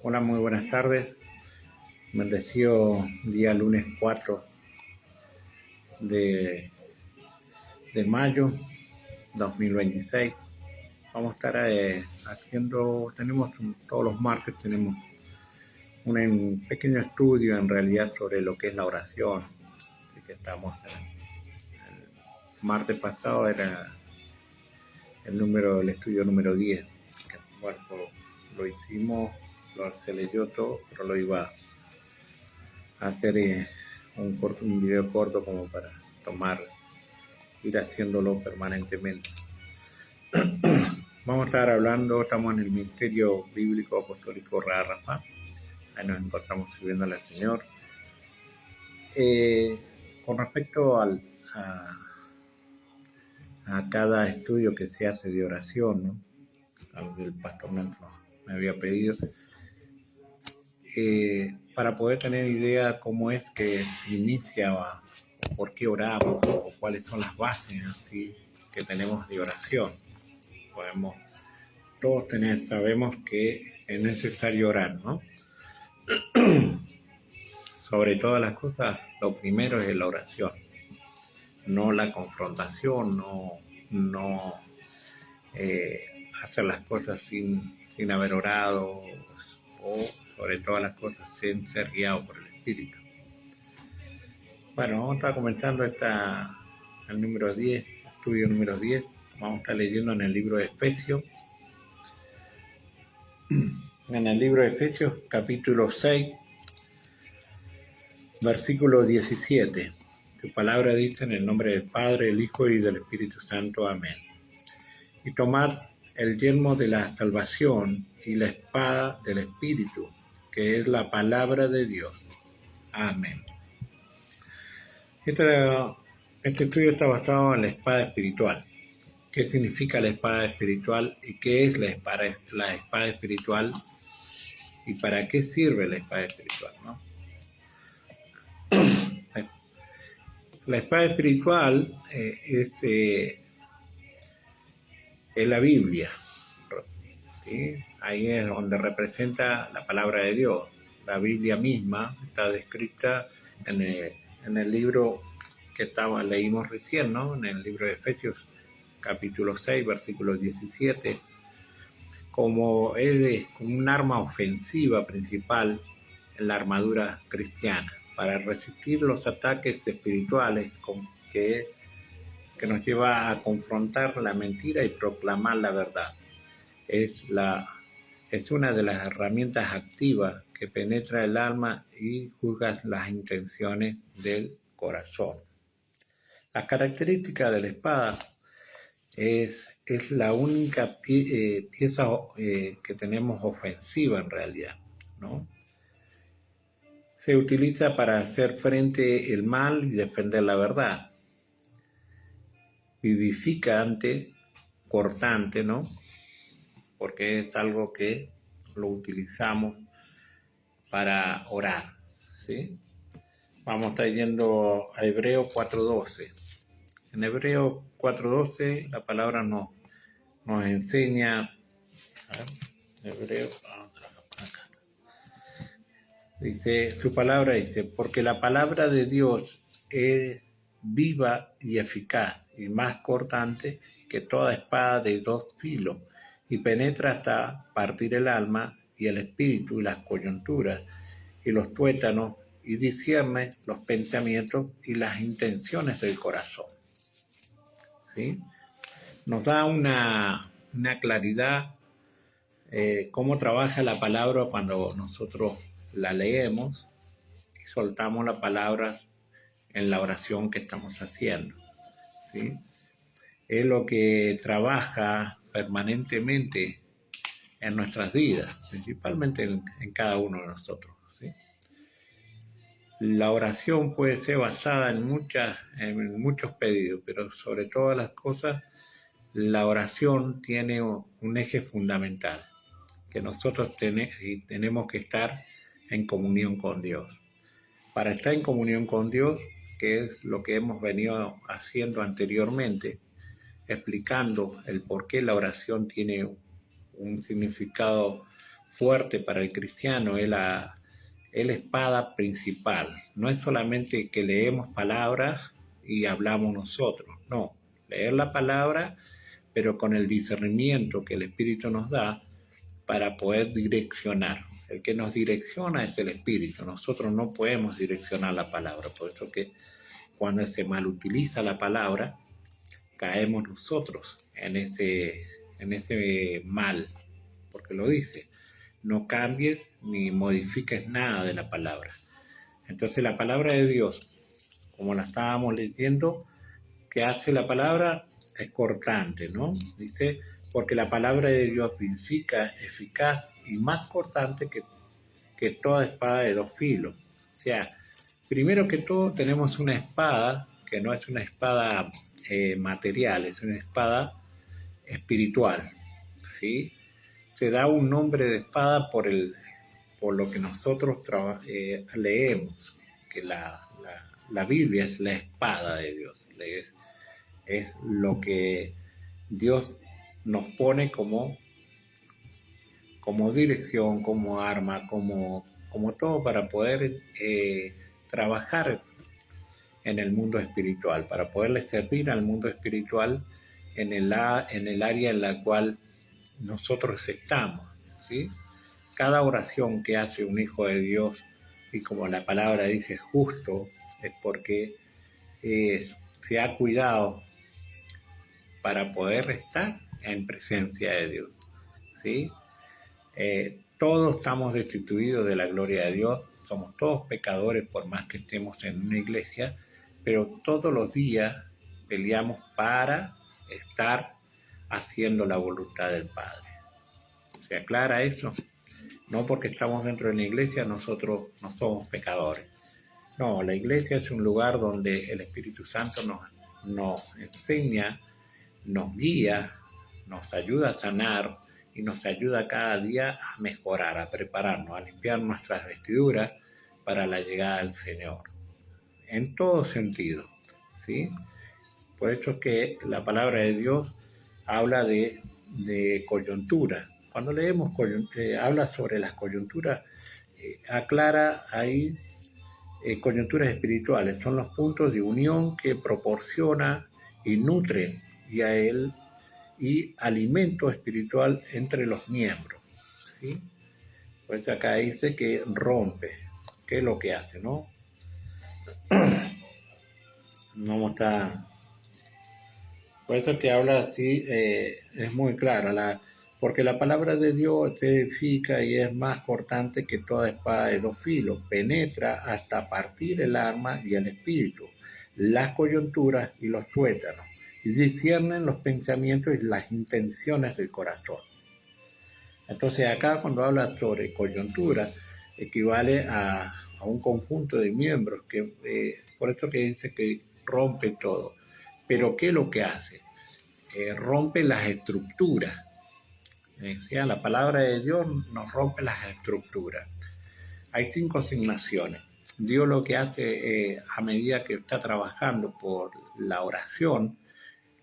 Hola, muy buenas tardes. Bendecido día lunes 4 de, de mayo 2026. Vamos a estar todos los martes tenemos un pequeño estudio en realidad sobre lo que es la oración. Así que el martes pasado era el estudio número 10. Que, bueno, lo hicimos, se leyó todo, pero lo iba a hacer un video corto como para ir haciéndolo permanentemente. Vamos a estar estamos en el Ministerio Bíblico Apostólico Rafa. Ahí nos encontramos sirviéndole al Señor. Con respecto a cada estudio que se hace de oración, ¿no? Algo que el pastor me había pedido, para poder tener idea cómo es que se inicia o por qué oramos o cuáles son las bases así que tenemos de oración. Todos sabemos que es necesario orar, ¿no? Sobre todas las cosas, lo primero es la oración, no la confrontación, no hacer las cosas sin haber orado, o sobre todas las cosas sin ser guiado por el Espíritu. Bueno, vamos a estar comenzando el número 10, estudio número 10. Vamos a estar leyendo en el libro de Efesios. En el libro de Efesios, capítulo 6, versículo 17. Tu palabra dice: en el nombre del Padre, del Hijo y del Espíritu Santo. Amén. Y tomad el yelmo de la salvación y la espada del Espíritu, que es la palabra de Dios. Amén. Este estudio está basado en la espada espiritual. ¿Qué significa la espada espiritual y qué es la espada espiritual y para qué sirve la espada espiritual, ¿no? La espada espiritual es la Biblia, ¿sí? Ahí es donde representa la palabra de Dios. La Biblia misma está descrita en el libro que leímos recién, ¿no? En el libro de Efesios, capítulo 6, versículo 17, como un arma ofensiva principal en la armadura cristiana, para resistir los ataques espirituales que nos lleva a confrontar la mentira y proclamar la verdad. Es una de las herramientas activas que penetra el alma y juzga las intenciones del corazón. La característica de la espada es la única pieza que tenemos ofensiva en realidad, ¿no? Se utiliza para hacer frente al mal y defender la verdad. Vivificante, cortante, ¿no? Porque es algo que lo utilizamos para orar, ¿sí? Vamos a estar yendo a Hebreos 4:12. En Hebreos 4:12 la palabra nos enseña, Hebreos, acá. Su palabra dice: porque la palabra de Dios es viva y eficaz y más cortante que toda espada de dos filos, y penetra hasta partir el alma y el espíritu y las coyunturas y los tuétanos, y discierne los pensamientos y las intenciones del corazón. ¿Sí? Nos da una claridad cómo trabaja la palabra cuando nosotros la leemos y soltamos las palabras en la oración que estamos haciendo, ¿sí? Es lo que trabaja permanentemente en nuestras vidas, principalmente en cada uno de nosotros, ¿sí? La oración puede ser basada en muchos pedidos, pero sobre todas las cosas, la oración tiene un eje fundamental, que nosotros tenemos que estar en comunión con Dios. Para estar en comunión con Dios, que es lo que hemos venido haciendo anteriormente, explicando el por qué la oración tiene un significado fuerte para el cristiano, es la espada principal. No es solamente que leemos palabras y hablamos nosotros, no. Leer la palabra, pero con el discernimiento que el Espíritu nos da para poder direccionar. El que nos direcciona es el Espíritu. Nosotros no podemos direccionar la palabra. Por eso que cuando se malutiliza la palabra, caemos nosotros en ese mal. Porque lo dice, no cambies ni modifiques nada de la palabra. Entonces la palabra de Dios, como la estábamos leyendo, que hace la palabra es cortante, ¿no? Dice, porque la palabra de Dios vivifica, eficaz y más cortante que toda espada de dos filos. O sea, primero que todo tenemos una espada que no es una espada material, es una espada espiritual, ¿sí? Se da un nombre de espada por lo que nosotros leemos, que la Biblia es la espada de Dios, es lo que Dios nos pone como dirección, como arma, como todo para poder trabajar en el mundo espiritual, para poderle servir al mundo espiritual en el área en la cual nosotros estamos, ¿sí? Cada oración que hace un hijo de Dios, y como la palabra dice justo, es porque se ha cuidado para poder estar en presencia de Dios, ¿sí? Todos estamos destituidos de la gloria de Dios, somos todos pecadores por más que estemos en una iglesia, pero todos los días peleamos para estar haciendo la voluntad del Padre. ¿Se aclara eso? No porque estamos dentro de la iglesia nosotros no somos pecadores. No, la iglesia es un lugar donde el Espíritu Santo nos enseña, nos guía, nos ayuda a sanar y nos ayuda cada día a mejorar, a prepararnos, a limpiar nuestras vestiduras para la llegada del Señor. En todo sentido, ¿sí? Por eso es que la palabra de Dios habla de coyuntura. Cuando leemos habla sobre las coyunturas, aclara ahí coyunturas espirituales. Son los puntos de unión que proporciona y nutren y alimento espiritual entre los miembros, ¿sí? Pues acá dice que rompe. ¿Qué es lo que hace, no? No está. Por eso que habla así, es muy clara, porque la palabra de Dios se edifica y es más cortante que toda espada de dos filos, penetra hasta partir el alma y el espíritu, las coyunturas y los tuétanos, y disciernen los pensamientos y las intenciones del corazón. Entonces acá cuando habla sobre coyuntura, equivale a un conjunto de miembros, por eso que dice que rompe todo. Pero ¿qué es lo que hace? Rompe las estructuras. O sea, la palabra de Dios nos rompe las estructuras. Hay 5 asignaciones. Dios lo que hace a medida que está trabajando por la oración,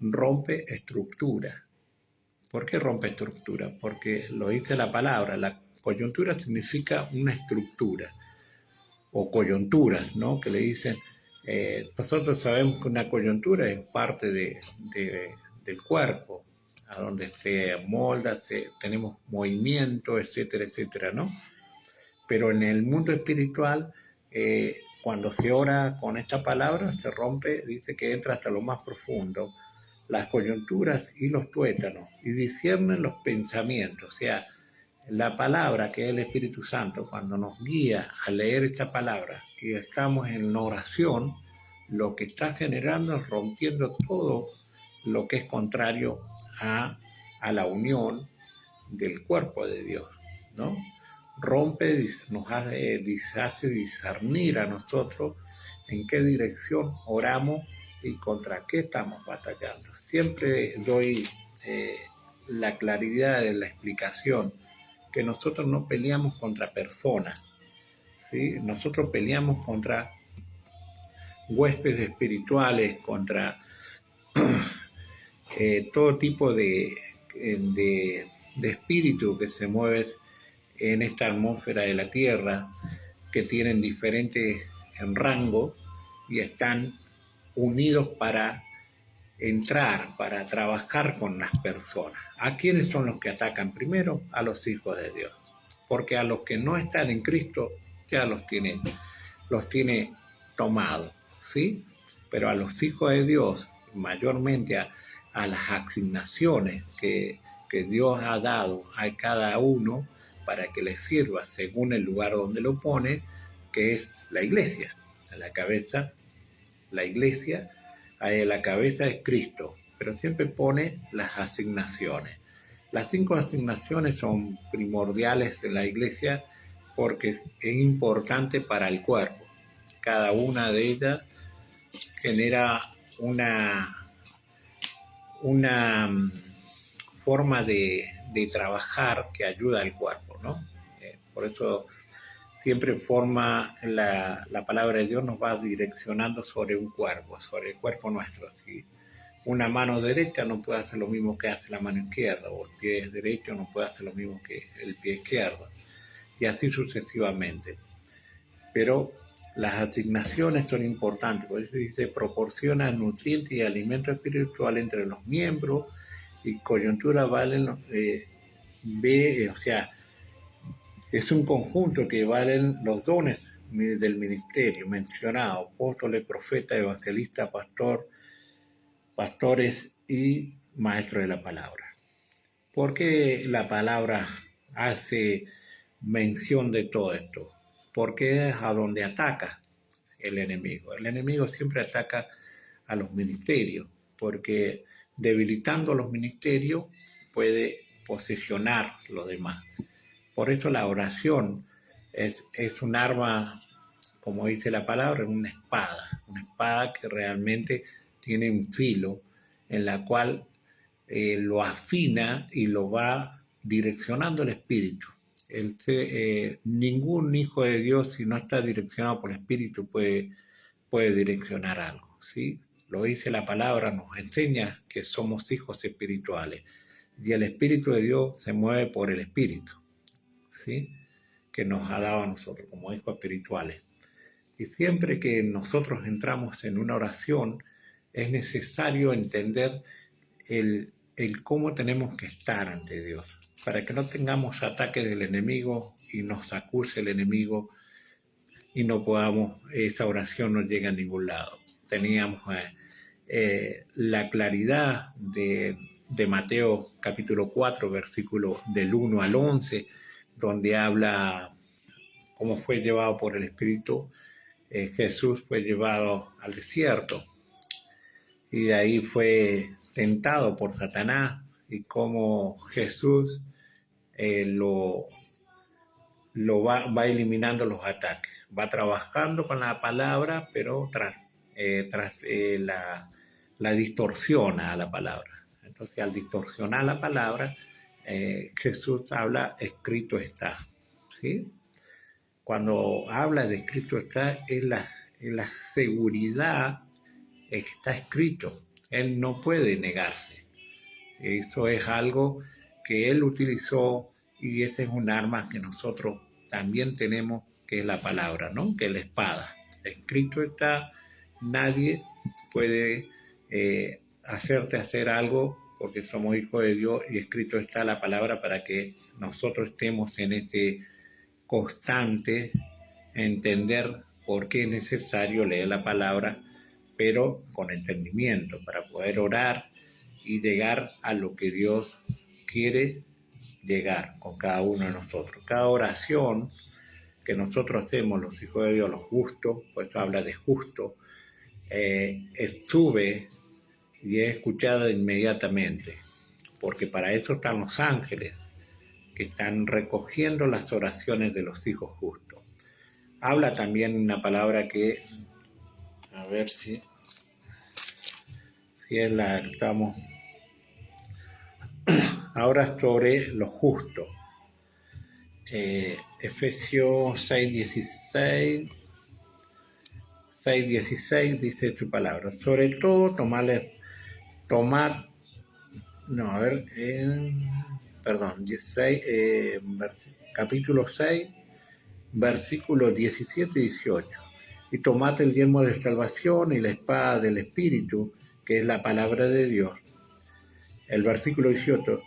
rompe estructuras. ¿Por qué rompe estructura? Porque lo dice la palabra, la coyuntura significa una estructura, o coyunturas, ¿no? Que le dicen, nosotros sabemos que una coyuntura es parte del cuerpo, a donde se molda, tenemos movimiento, etcétera, etcétera, ¿no? Pero en el mundo espiritual, cuando se ora con esta palabra, se rompe, dice que entra hasta lo más profundo, las coyunturas y los tuétanos, y disciernen los pensamientos. O sea, la palabra que es el Espíritu Santo, cuando nos guía a leer esta palabra y estamos en oración, lo que está generando es rompiendo todo lo que es contrario a la unión del cuerpo de Dios, ¿no? Rompe, nos hace discernir a nosotros en qué dirección oramos y contra qué estamos batallando. Siempre doy la claridad de la explicación, que nosotros no peleamos contra personas, ¿sí? Nosotros peleamos contra huéspedes espirituales, contra todo tipo de espíritu que se mueve en esta atmósfera de la Tierra, que tienen diferentes en rango y están unidos para entrar, para trabajar con las personas. ¿A quiénes son los que atacan primero? A los hijos de Dios. Porque a los que no están en Cristo ya los tiene tomados, ¿sí? Pero a los hijos de Dios, mayormente a las asignaciones que Dios ha dado a cada uno para que les sirva según el lugar donde lo pone, que es la iglesia. A la cabeza, la iglesia, a la cabeza es Cristo, pero siempre pone las asignaciones. Las 5 asignaciones son primordiales en la iglesia porque es importante para el cuerpo. Cada una de ellas genera una forma de trabajar que ayuda al cuerpo, ¿no? Por eso siempre la palabra de Dios nos va direccionando sobre un cuerpo, sobre el cuerpo nuestro. ¿Sí? Una mano derecha no puede hacer lo mismo que hace la mano izquierda, o el pie derecho no puede hacer lo mismo que el pie izquierdo, y así sucesivamente. Pero las asignaciones son importantes, por eso dice, proporciona nutrientes y alimento espiritual entre los miembros, y coyuntura valen, o sea, es un conjunto que valen los dones del ministerio mencionado, apóstoles, profetas, evangelistas, pastores y maestros de la palabra. ¿Por qué la palabra hace mención de todo esto? Porque es a donde ataca el enemigo. El enemigo siempre ataca a los ministerios, porque debilitando los ministerios puede posicionar los demás. Por eso la oración es un arma, como dice la palabra, una espada que realmente tiene un filo en la cual lo afina y lo va direccionando el Espíritu. Ningún hijo de Dios, si no está direccionado por el Espíritu, puede direccionar algo, ¿sí? Lo dice la palabra, nos enseña que somos hijos espirituales y el Espíritu de Dios se mueve por el Espíritu, ¿sí? Que nos ha dado a nosotros como hijos espirituales. Y siempre que nosotros entramos en una oración, es necesario entender el cómo tenemos que estar ante Dios, para que no tengamos ataques del enemigo y nos acuse el enemigo y no podamos, esa oración no llegue a ningún lado. Teníamos la claridad de Mateo capítulo 4, versículo del 1 al 11, donde habla cómo fue llevado por el Espíritu. Jesús fue llevado al desierto y de ahí fue tentado por Satanás, y cómo Jesús lo va eliminando los ataques, va trabajando con la palabra, pero la distorsiona a la palabra. Entonces, al distorsionar la palabra, Jesús habla, escrito está, ¿sí? Cuando habla de escrito está, es la seguridad, que está escrito. Él no puede negarse. Eso es algo que él utilizó, y ese es un arma que nosotros también tenemos, que es la palabra, ¿no? Que es la espada. Escrito está, nadie puede hacerte hacer algo, porque somos hijos de Dios, y escrito está la palabra para que nosotros estemos en este constante entender por qué es necesario leer la palabra, pero con entendimiento, para poder orar y llegar a lo que Dios quiere llegar con cada uno de nosotros. Cada oración que nosotros hacemos, los hijos de Dios, los justos, pues habla de justo, sube y es escuchada inmediatamente, porque para eso están los ángeles, que están recogiendo las oraciones de los hijos justos. Habla también una palabra que, a ver si es la que estamos ahora, sobre lo justo. Efesios 6:16 dice su palabra. Sobre todo, capítulo 6, versículos 17 y 18. Y tomad el yelmo de salvación y la espada del Espíritu, que es la palabra de Dios. El versículo 18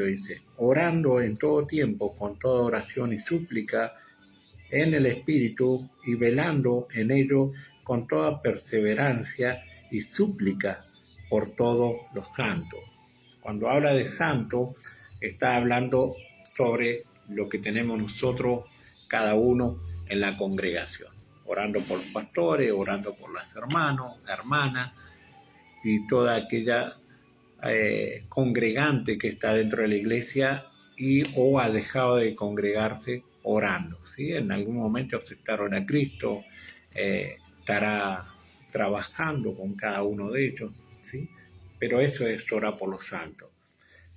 dice, orando en todo tiempo, con toda oración y súplica, en el Espíritu, y velando en ello con toda perseverancia y súplica por todos los santos. Cuando habla de santo, está hablando sobre lo que tenemos nosotros, cada uno en la congregación, orando por los pastores, orando por los hermanos, hermanas y toda aquella congregante que está dentro de la iglesia y o ha dejado de congregarse orando, ¿sí? En algún momento aceptaron a Cristo, estará trabajando con cada uno de ellos, ¿sí? Pero eso es orar por los santos.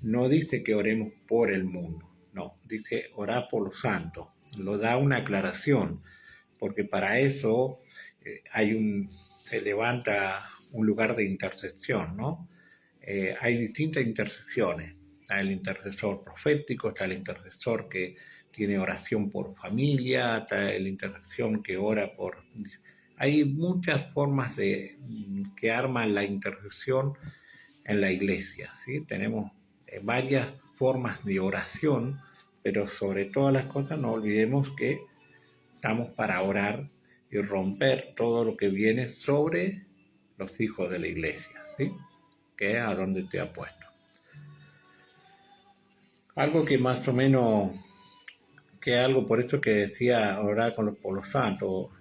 No dice que oremos por el mundo, no, dice orar por los santos. Lo da una aclaración, porque para eso se levanta un lugar de intercesión, ¿no? Hay distintas intersecciones. Está el intercesor profético, está el intercesor que tiene oración por familia, está el intercesor que ora por... Hay muchas formas que arman la intercesión en la iglesia, ¿sí? Tenemos varias formas de oración, pero sobre todas las cosas no olvidemos que estamos para orar y romper todo lo que viene sobre los hijos de la iglesia, ¿sí? Que es a donde te ha puesto. Algo que más o menos, que algo por eso que decía orar por los santos,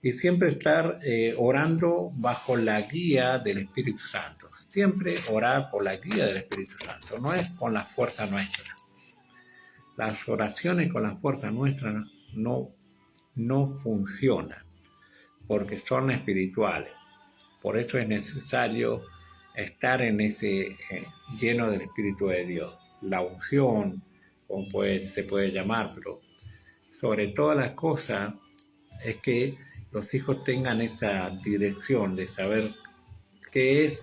y siempre estar orando bajo la guía del Espíritu Santo. Siempre orar por la guía del Espíritu Santo, no es con la fuerza nuestra. Las oraciones con la fuerza nuestra no funcionan, porque son espirituales. Por eso es necesario estar en ese lleno del Espíritu de Dios. La unción, como se puede llamar, pero sobre todas las cosas es que los hijos tengan esa dirección de saber qué es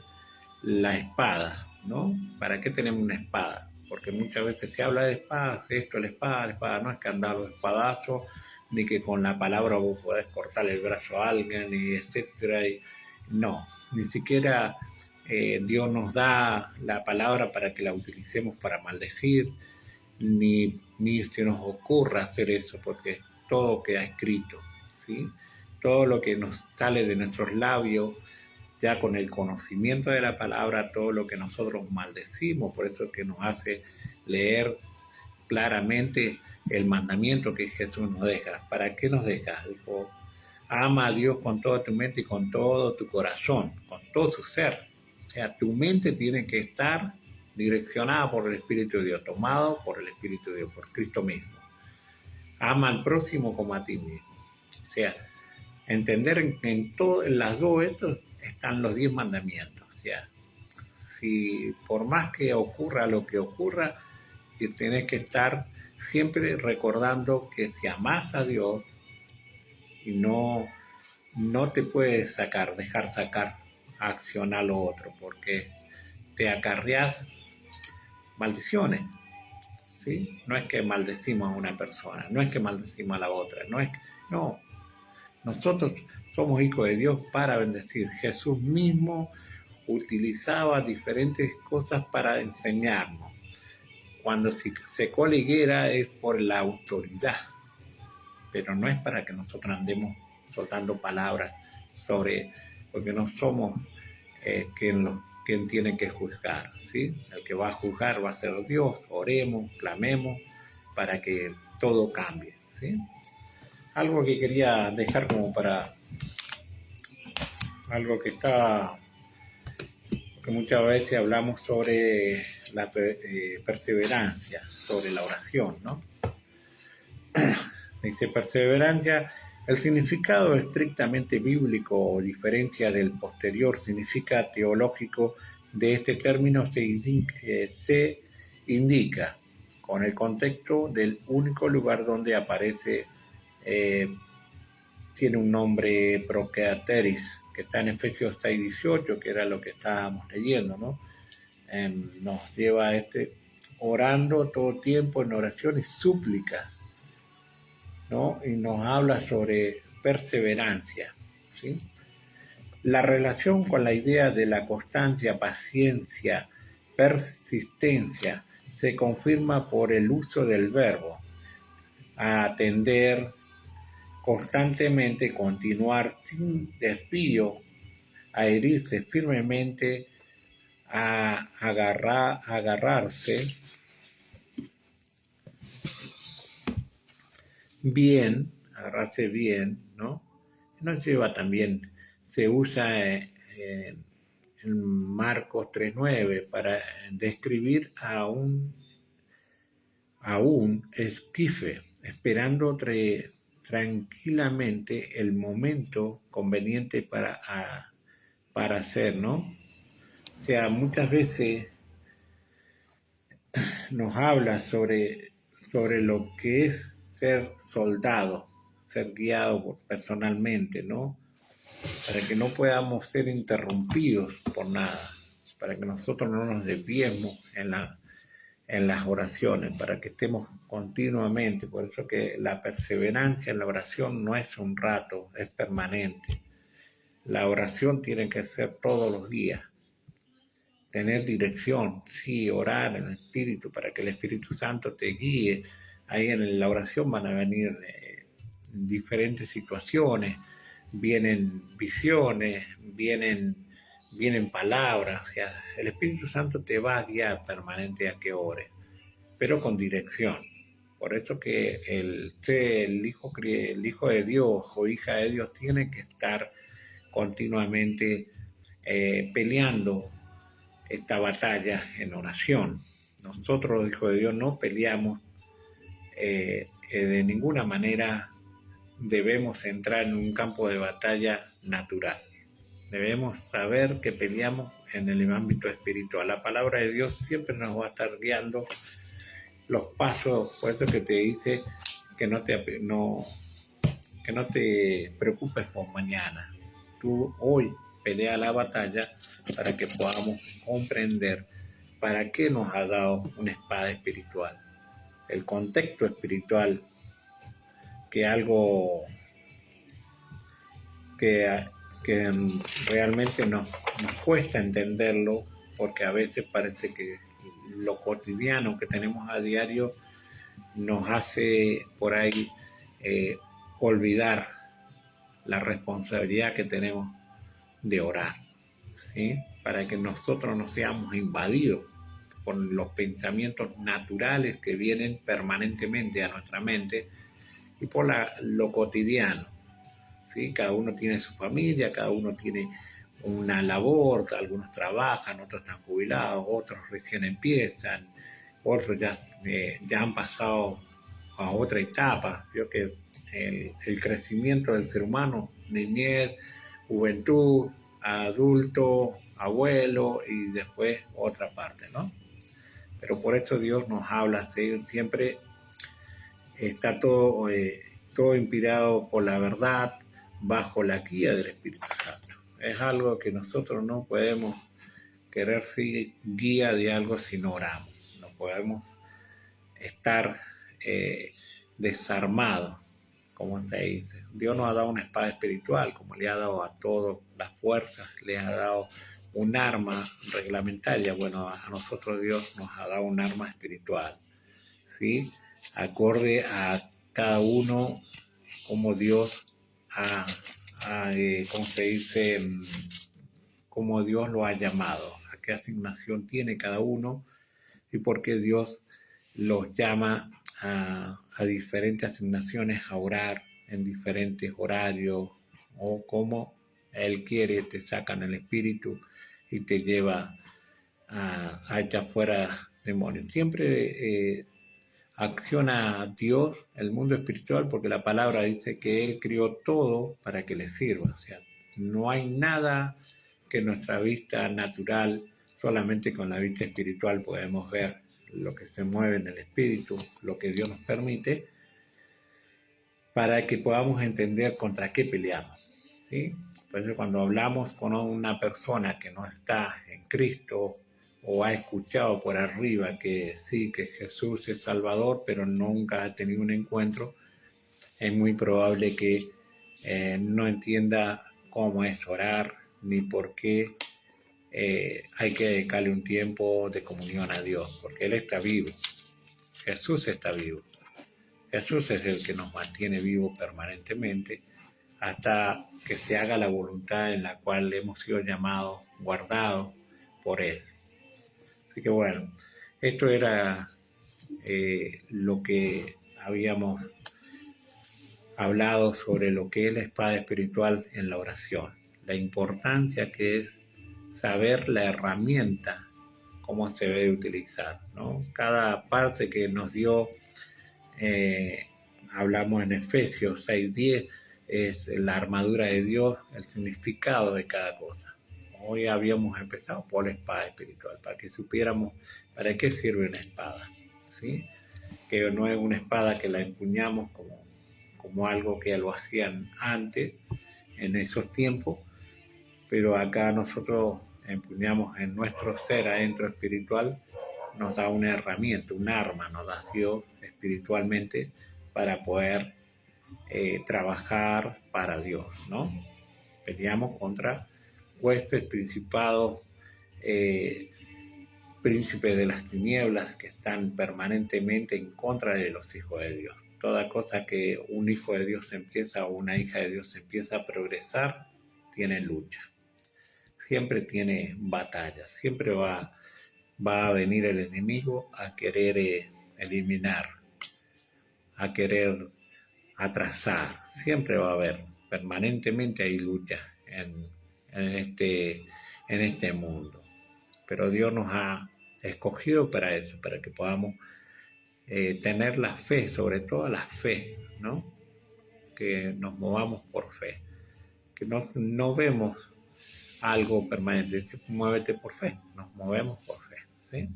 la espada, ¿no? ¿Para qué tenemos una espada? Porque muchas veces se habla de espadas, esto, la espada no es que andar los espadazos, ni que con la palabra vos podés cortar el brazo a alguien, y etcétera. No, ni siquiera Dios nos da la palabra para que la utilicemos para maldecir, ni se nos ocurra hacer eso, porque todo queda escrito, ¿sí? Todo lo que nos sale de nuestros labios, ya con el conocimiento de la palabra, todo lo que nosotros maldecimos, por eso es que nos hace leer claramente el mandamiento que Jesús nos deja. ¿Para qué nos deja? Dijo, ama a Dios con toda tu mente y con todo tu corazón, con todo su ser. O sea, tu mente tiene que estar direccionada por el Espíritu de Dios, tomado por el Espíritu de Dios, por Cristo mismo. Ama al próximo como a ti mismo. O sea, entender en las dos estos están los 10 mandamientos. O sea, si por más que ocurra lo que ocurra, y tenés que estar siempre recordando que si amás a Dios y no te puedes dejar sacar a accionar lo otro, porque te acarreás maldiciones, ¿sí? No es que maldecimos a una persona, no es que maldecimos a la otra, no, nosotros somos hijos de Dios para bendecir. Jesús mismo utilizaba diferentes cosas para enseñarnos. Cuando se secó la higuera es por la autoridad, pero no es para que nosotros andemos soltando palabras porque no somos quien tiene que juzgar, ¿sí? El que va a juzgar va a ser Dios. Oremos, clamemos para que todo cambie, ¿sí? Algo que quería dejar como para algo que porque muchas veces hablamos sobre la perseverancia, sobre la oración, ¿no? Dice perseverancia, el significado estrictamente bíblico o diferencia del posterior significado teológico de este término se indica con el contexto del único lugar donde aparece, tiene un nombre prokeateris, que está en Efesios 6:18, que era lo que estábamos leyendo, ¿no? Nos lleva a orando todo tiempo en oración y súplicas, ¿no? Y nos habla sobre perseverancia, ¿sí? La relación con la idea de la constancia, paciencia, persistencia se confirma por el uso del verbo atender constantemente, continuar sin desvío, a herirse firmemente, a agarrarse bien, agarrarse bien, ¿no? Nos lleva también, se usa en Marcos 3:9 para describir a un esquife, esperando tranquilamente el momento conveniente para hacer, ¿no? O sea, muchas veces nos habla sobre lo que es ser soldado, ser guiado personalmente, ¿no? Para que no podamos ser interrumpidos por nada, para que nosotros no nos desviemos en las oraciones, para que estemos continuamente. Por eso que la perseverancia en la oración no es un rato, es permanente. La oración tiene que ser todos los días. Tener dirección, sí, orar en el Espíritu para que el Espíritu Santo te guíe. Ahí en la oración van a venir diferentes situaciones, vienen visiones, vienen palabras. O sea, el Espíritu Santo te va a guiar permanente a que ores, pero con dirección. Por eso que el hijo de Dios o hija de Dios tiene que estar continuamente peleando esta batalla en oración. Nosotros, los hijos de Dios, no peleamos de ninguna manera. Debemos entrar en un campo de batalla natural. Debemos saber que peleamos en el ámbito espiritual. La palabra de Dios siempre nos va a estar guiando los pasos. Por eso que te dice que que no te preocupes por mañana. Tú hoy pelea la batalla para que podamos comprender para qué nos ha dado una espada espiritual. El contexto espiritual, que algo que realmente nos cuesta entenderlo, porque a veces parece que lo cotidiano que tenemos a diario nos hace por ahí olvidar la responsabilidad que tenemos de orar, ¿sí? Para que nosotros no seamos invadidos por los pensamientos naturales que vienen permanentemente a nuestra mente y por lo cotidiano, ¿sí? Cada uno tiene su familia, cada uno tiene una labor, algunos trabajan, otros están jubilados, otros recién empiezan, otros ya han pasado a otra etapa. Yo que el crecimiento del ser humano, niñez, juventud, adulto, abuelo y después otra parte, ¿no? Pero por eso Dios nos habla, siempre está todo inspirado por la verdad, bajo la guía del Espíritu Santo. Es algo que nosotros no podemos querer seguir guía de algo si no oramos. No podemos estar desarmados, como se dice. Dios nos ha dado una espada espiritual, como le ha dado a todas las fuerzas, le ha dado un arma reglamentaria. Bueno, a nosotros Dios nos ha dado un arma espiritual, ¿sí? Acorde a cada uno, como Dios ¿cómo se dice? Como Dios lo ha llamado, a qué asignación tiene cada uno y por qué Dios los llama a diferentes asignaciones a orar en diferentes horarios, o como Él quiere, te saca en el espíritu y te lleva a echar fuera demonios. Siempre acciona Dios, el mundo espiritual, porque la palabra dice que Él crió todo para que le sirva. O sea, no hay nada que nuestra vista natural, solamente con la vista espiritual podemos ver lo que se mueve en el espíritu, lo que Dios nos permite, para que podamos entender contra qué peleamos, ¿sí? Por eso cuando hablamos con una persona que no está en Cristo, o ha escuchado por arriba que sí, que Jesús es Salvador, pero nunca ha tenido un encuentro, es muy probable que no entienda cómo es orar ni por qué hay que dedicarle un tiempo de comunión a Dios, porque Él está vivo, Jesús está vivo. Jesús es el que nos mantiene vivos permanentemente hasta que se haga la voluntad en la cual hemos sido llamados, guardados por Él. Así que bueno, esto era lo que habíamos hablado sobre lo que es la espada espiritual en la oración, la importancia que es saber la herramienta, cómo se debe utilizar, ¿no? Cada parte que nos dio, hablamos en Efesios 6:10, es la armadura de Dios, el significado de cada cosa. Hoy habíamos empezado por la espada espiritual, para que supiéramos para qué sirve una espada, ¿sí? Que no es una espada que la empuñamos como algo que lo hacían antes, en esos tiempos, pero acá nosotros empuñamos en nuestro ser adentro espiritual, nos da una herramienta, un arma, nos da Dios espiritualmente para poder trabajar para Dios, ¿no? Peleamos contra huestes, principados, príncipes de las tinieblas que están permanentemente en contra de los hijos de Dios. Toda cosa que un hijo de Dios empieza o una hija de Dios empieza a progresar, tiene lucha. Siempre tiene batalla, siempre va a venir el enemigo a querer eliminar, a querer atrasar. Siempre va a haber, permanentemente hay lucha en este mundo. Pero Dios nos ha escogido para eso, para que podamos tener la fe, sobre todo la fe, ¿no? Que nos movamos por fe, que no vemos algo permanente, muévete por fe, nos movemos por fe, ¿sí?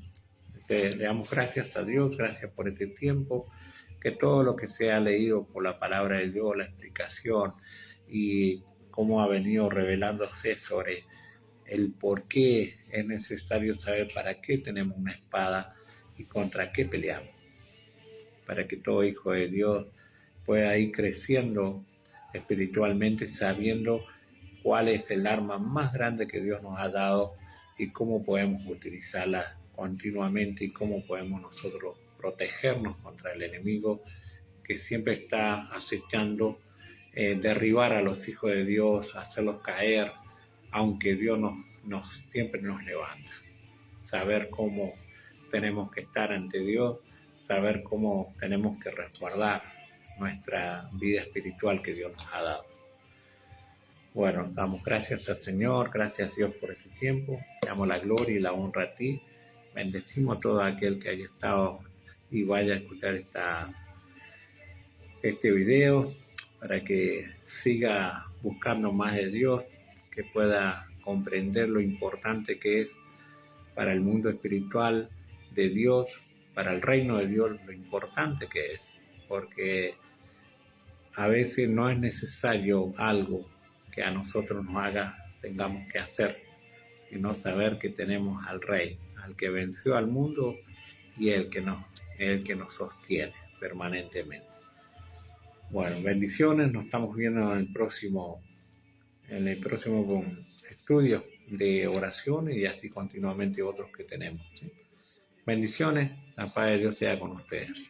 Le damos gracias a Dios, gracias por este tiempo, que todo lo que se ha leído por la palabra de Dios, la explicación y cómo ha venido revelándose sobre el por qué es necesario saber para qué tenemos una espada y contra qué peleamos, para que todo hijo de Dios pueda ir creciendo espiritualmente sabiendo cuál es el arma más grande que Dios nos ha dado y cómo podemos utilizarla continuamente y cómo podemos nosotros protegernos contra el enemigo que siempre está acechando derribar a los hijos de Dios, hacerlos caer, aunque Dios siempre nos levanta. Saber cómo tenemos que estar ante Dios, saber cómo tenemos que resguardar nuestra vida espiritual que Dios nos ha dado. Bueno, damos gracias al Señor, gracias a Dios por este tiempo, damos la gloria y la honra a ti, bendecimos a todo aquel que haya estado y vaya a escuchar este video para que siga buscando más de Dios, que pueda comprender lo importante que es para el mundo espiritual de Dios, para el reino de Dios, lo importante que es, porque a veces no es necesario algo que a nosotros tengamos que hacer, sino saber que tenemos al Rey, al que venció al mundo y el que nos sostiene permanentemente. Bueno, bendiciones, nos estamos viendo en el próximo estudio de oración y así continuamente otros que tenemos, ¿sí? Bendiciones, la paz de Dios sea con ustedes.